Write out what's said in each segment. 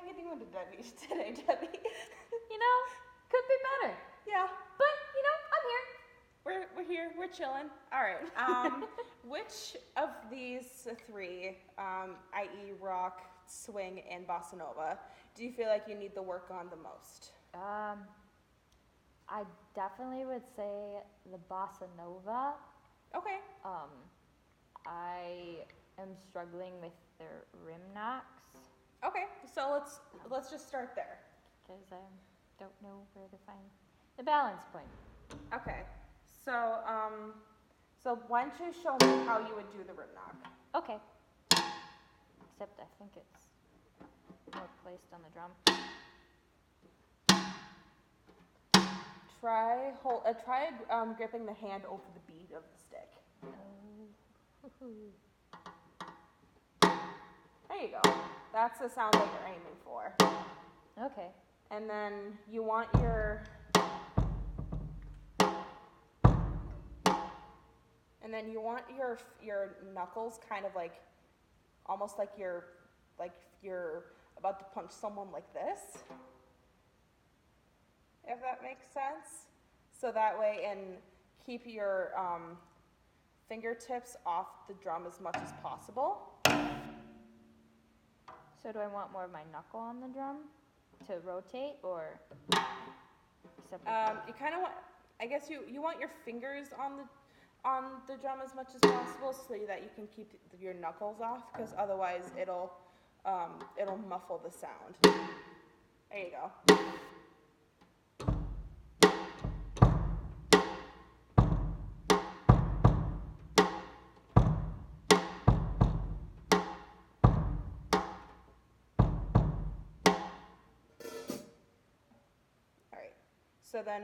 getting into Debbie today, Debbie. Could be better. Yeah. But, I'm here. We're here. We're chilling. All right. Which of these three, i.e., rock, swing, and bossa nova, do you feel like you need the work on the most? I definitely would say the bossa nova. Okay. I am struggling with the rim knocks. Okay. So let's just start there. Because I don't know where to find the balance point. Okay. So why don't you show me how you would do the rim knock? Okay. Except I think it's more placed on the drum. Try gripping the hand over the bead of the stick. There you go. That's the sound that you're aiming for. Okay. And then you want your knuckles kind of like almost like you're about to punch someone like this. If that makes sense. So that way, and keep your fingertips off the drum as much as possible. So do I want more of my knuckle on the drum to rotate, or you kind of want, I guess you want your fingers on the drum as much as possible so that you can keep your knuckles off, because otherwise it'll muffle the sound. There you go. So then,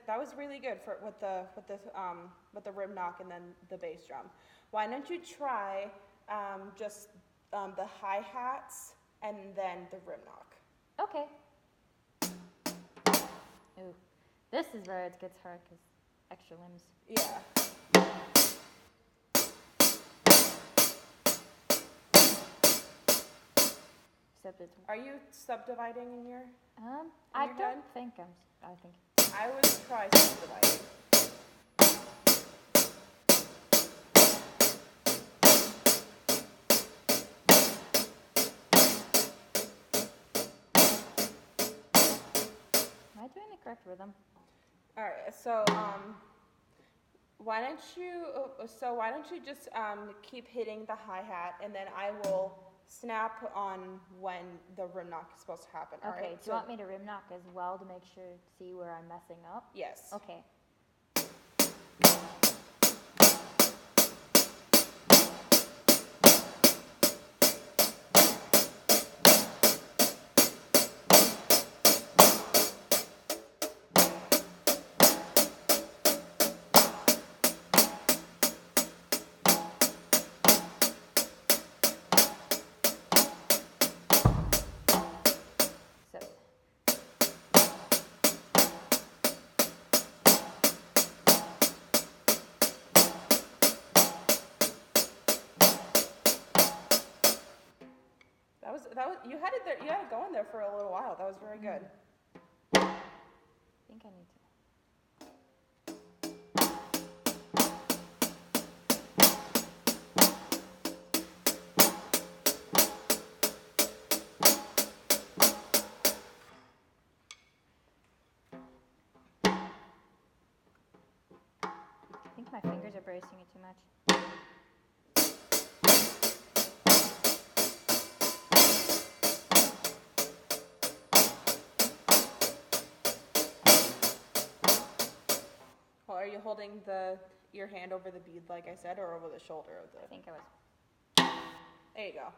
that was really good with the rim knock and then the bass drum. Why don't you try just the hi-hats and then the rim knock? Okay. Ooh, this is where it gets hard because extra limbs. Yeah. Except it's. Are you subdividing in your? I don't think I'm. I think. I would try subdividing. Am I doing the correct rhythm? All right. So why don't you just keep hitting the hi-hat, and then I will snap on when the rim knock is supposed to happen. Okay, all right? Do you want me to rim knock as well to make sure, see where I'm messing up? Yes. Okay. That was you had it there. You had it going there for a little while. That was very good. I think I need to. I think my fingers are bracing it too much. Are you holding your hand over the bead, like I said, or over the shoulder of the? I think I was. There you go.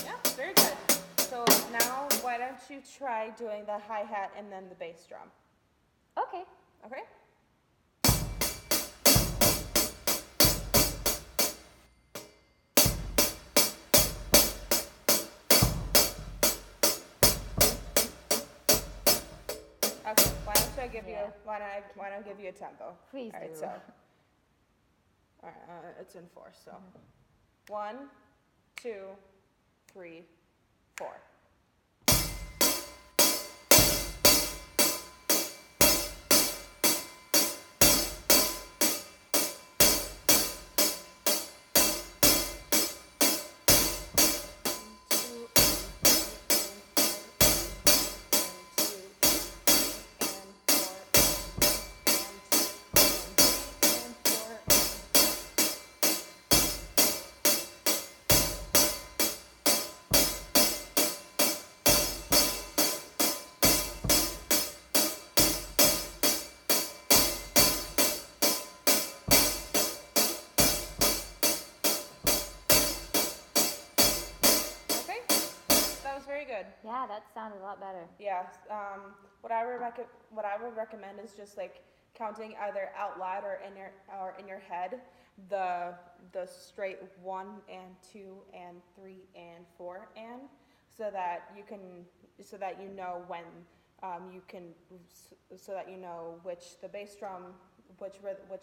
Yeah, very good. So now, why don't you try doing the hi-hat and then the bass drum? Okay. Okay. give you Yeah. why don't I give you a tempo? Please All right, do. so all right, it's in 4. So Mhm. 1, 2, 3, 4. Okay, that was very good. Yeah, that sounded a lot better. Yeah, what I would recommend is just like counting either out loud or in your head the straight 1 and 2 and 3 and 4 and so that you can so that you know when you can so that you know which the bass drum which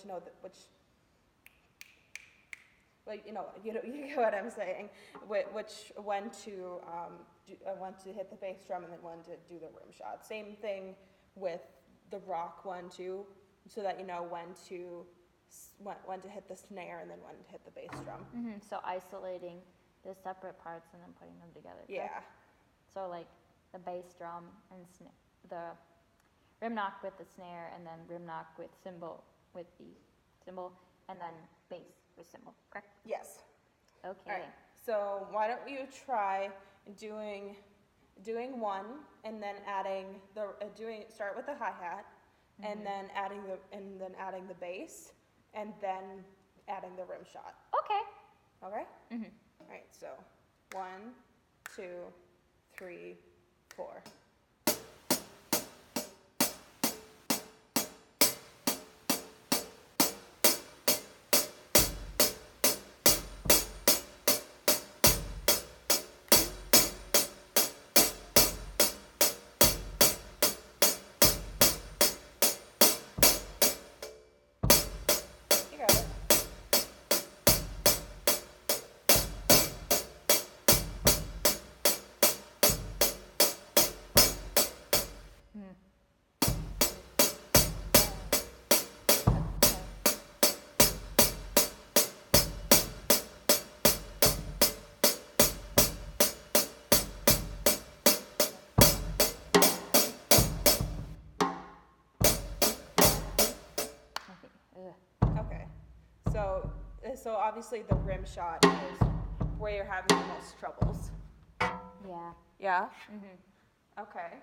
note which like you get what I'm saying, which when to when to hit the bass drum and then when to do the rim shot. Same thing with the rock one too, so that you know when to hit the snare and then when to hit the bass drum. So isolating the separate parts and then putting them together. Yeah, Correct? So like the bass drum and the rim knock with the snare, and then rim knock with cymbal with the cymbal, and then bass with cymbal. Correct? yes. Okay. All right. So why don't you try doing one and then adding start with the hi-hat and then adding the bass and then adding the rim shot. Okay. Okay? Mhm. All right. So 1, 2, 3, 4. You got it. Okay. So obviously the rim shot is where you're having the most troubles. Yeah. Yeah? Mhm. Okay.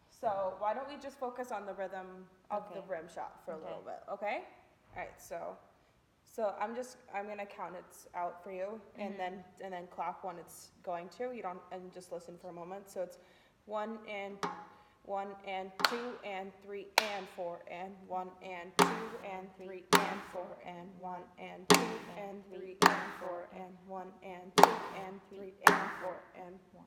So why don't we just focus on the rhythm of the Okay. rim shot for a little Okay. bit, okay? All right, so I'm gonna count it out for you and then clap when it's going to. You don't and just listen for a moment. So it's 1 and 2 and 3 and 4 and 1 and 2 and 3 and 4 and 1 and 2 and 3 and 4 and 1 and 2 and 3 and 4 and 1,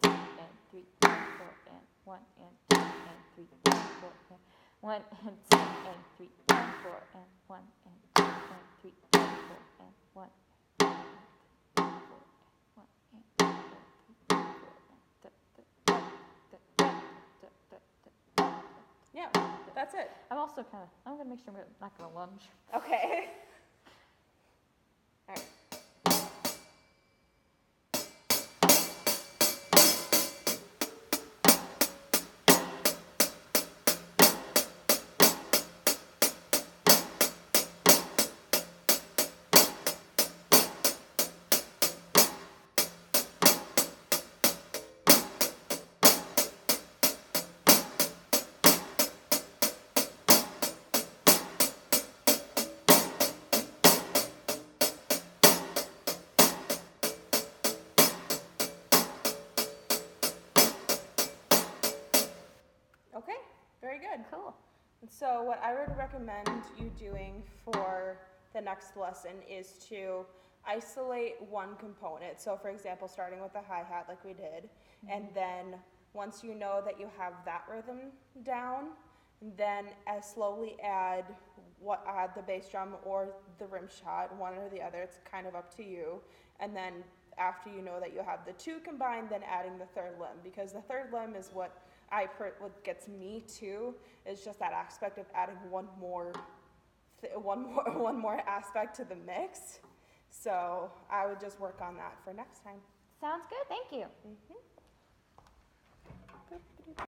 2, and 3, and 4, and 1, and 2, and 3, and 4, and 1, and 2, and 3, and 4, and 1, and 2, and 3, and 4, and 1, and 4, and 1, and 2, and 3, yeah, that's it. I'm gonna make sure I'm not gonna lunge. Okay. All right. Okay, very good. Cool. So what I would recommend you doing for the next lesson is to isolate one component. So for example, starting with the hi-hat like we did, and then Once you know that you have that rhythm down, then slowly add the bass drum or the rim shot, one or the other. It's kind of up to you. And then after you know that you have the two combined, then adding the third limb, because the third limb is what gets me too, is just that aspect of adding one more aspect to the mix. So I would just work on that for next time. Sounds good, thank you. Mhm.